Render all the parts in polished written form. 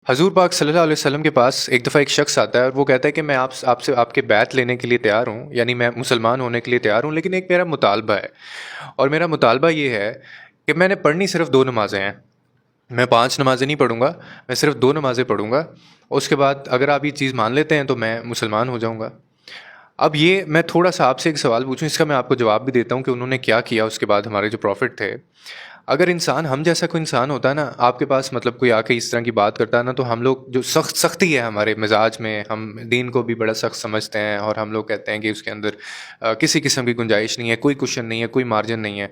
حضور پاک صلی اللہ علیہ وسلم کے پاس ایک دفعہ ایک شخص آتا ہے اور وہ کہتا ہے کہ میں آپ سے آپ کے بیعت لینے کے لیے تیار ہوں، یعنی میں مسلمان ہونے کے لیے تیار ہوں، لیکن ایک میرا مطالبہ ہے، اور میرا مطالبہ یہ ہے کہ میں نے پڑھنی صرف 2 نمازیں ہیں، میں 5 نمازیں نہیں پڑھوں گا، میں صرف 2 نمازیں پڑھوں گا، اور اس کے بعد اگر آپ یہ چیز مان لیتے ہیں تو میں مسلمان ہو جاؤں گا۔ اب یہ میں تھوڑا سا آپ سے ایک سوال پوچھوں، اس کا میں آپ کو جواب بھی دیتا ہوں کہ انہوں نے کیا کیا اس کے بعد، ہمارے جو پروفٹ تھے۔ اگر انسان ہم جیسا کوئی انسان ہوتا ہے نا، آپ کے پاس مطلب کوئی آ کے اس طرح کی بات کرتا ہے نا، تو ہم لوگ جو سختی ہے ہمارے مزاج میں، ہم دین کو بھی بڑا سخت سمجھتے ہیں، اور ہم لوگ کہتے ہیں کہ اس کے اندر کسی قسم کی گنجائش نہیں ہے، کوئی کوشن نہیں ہے، کوئی مارجن نہیں ہے،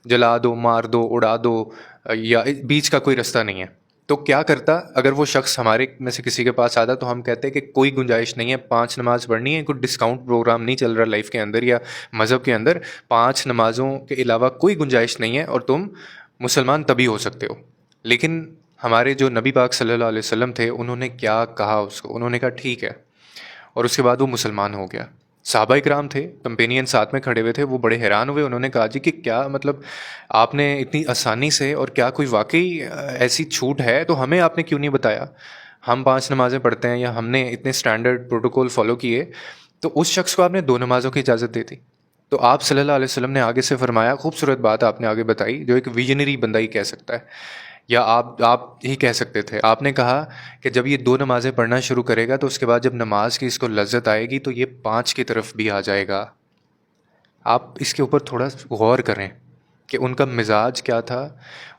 جلا دو، مار دو، اڑا دو، یا بیچ کا کوئی رستہ نہیں ہے۔ تو کیا کرتا اگر وہ شخص ہمارے میں سے کسی کے پاس آتا، تو ہم کہتے کہ کوئی گنجائش نہیں ہے، 5 نماز پڑھنی ہے، کوئی ڈسکاؤنٹ پروگرام نہیں چل رہا لائف کے اندر یا مذہب کے اندر، 5 نمازوں کے علاوہ کوئی گنجائش نہیں ہے، اور تم مسلمان تبھی ہو سکتے ہو۔ لیکن ہمارے جو نبی پاک صلی اللہ علیہ وسلم تھے، انہوں نے کیا کہا اس کو، انہوں نے کہا ٹھیک ہے، اور اس کے بعد وہ مسلمان ہو گیا۔ صحابہ اکرام تھے، کمپینین ساتھ میں کھڑے ہوئے تھے، وہ بڑے حیران ہوئے، انہوں نے کہا جی کہ کیا مطلب آپ نے اتنی آسانی سے، اور کیا کوئی واقعی ایسی چھوٹ ہے تو ہمیں آپ نے کیوں نہیں بتایا؟ ہم 5 نمازیں پڑھتے ہیں، یا ہم نے اتنے سٹینڈرڈ پروٹوکول فالو کیے، تو اس شخص کو آپ نے 2 نمازوں کی اجازت دے دی۔ تو آپ صلی اللہ علیہ وسلم نے آگے سے فرمایا، خوبصورت بات آپ نے آگے بتائی جو ایک ویژنری بندہ ہی کہہ سکتا ہے، یا آپ ہی کہہ سکتے تھے۔ آپ نے کہا کہ جب یہ 2 نمازیں پڑھنا شروع کرے گا، تو اس کے بعد جب نماز کی اس کو لذت آئے گی، تو یہ 5 کی طرف بھی آ جائے گا۔ آپ اس کے اوپر تھوڑا غور کریں کہ ان کا مزاج کیا تھا،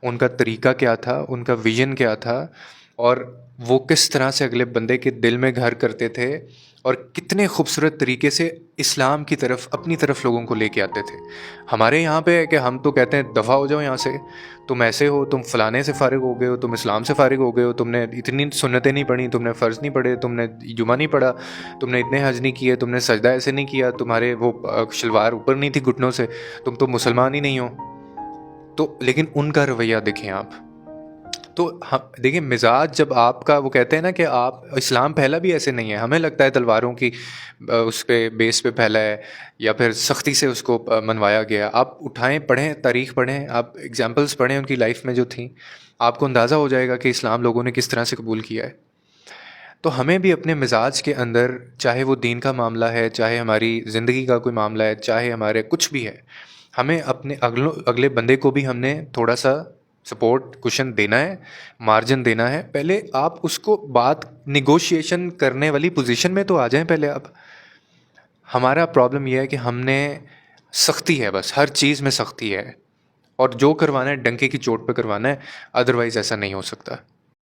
ان کا طریقہ کیا تھا، ان کا ویژن کیا تھا، اور وہ کس طرح سے اگلے بندے کے دل میں گھر کرتے تھے، اور کتنے خوبصورت طریقے سے اسلام کی طرف، اپنی طرف لوگوں کو لے کے آتے تھے۔ ہمارے یہاں پہ ہے کہ ہم تو کہتے ہیں دفع ہو جاؤ یہاں سے، تم ایسے ہو، تم فلانے سے فارغ ہو گئے ہو، تم اسلام سے فارغ ہو گئے ہو، تم نے اتنی سنتیں نہیں پڑھی، تم نے فرض نہیں پڑھے، تم نے جمعہ نہیں پڑھا، تم نے اتنے حج نہیں کیے، تم نے سجدہ ایسے نہیں کیا، تمہارے وہ شلوار اوپر نہیں تھی گھٹنوں سے، تم تو مسلمان ہی نہیں ہو۔ تو لیکن ان کا رویہ دیکھیں آپ، تو ہم دیکھیں مزاج جب آپ کا، وہ کہتے ہیں نا کہ آپ، اسلام پھیلا بھی ایسے نہیں ہے، ہمیں لگتا ہے تلواروں کی اس پہ بیس پہ پھیلا ہے، یا پھر سختی سے اس کو منوایا گیا۔ آپ اٹھائیں، پڑھیں، تاریخ پڑھیں، آپ ایگزامپلس پڑھیں ان کی لائف میں جو تھیں، آپ کو اندازہ ہو جائے گا کہ اسلام لوگوں نے کس طرح سے قبول کیا ہے۔ تو ہمیں بھی اپنے مزاج کے اندر، چاہے وہ دین کا معاملہ ہے، چاہے ہماری زندگی کا کوئی معاملہ ہے، چاہے ہمارے کچھ بھی ہے، ہمیں اپنے اگلے بندے کو بھی ہم نے تھوڑا سا سپورٹ کوشن دینا ہے، مارجن دینا ہے۔ پہلے آپ اس کو بات نیگوشیشن کرنے والی پوزیشن میں تو آ جائیں پہلے آپ۔ ہمارا پرابلم یہ ہے کہ ہم نے سختی ہے، بس ہر چیز میں سختی ہے، اور جو کروانا ہے ڈنکے کی چوٹ پہ کروانا ہے، ادروائز ایسا نہیں ہو سکتا۔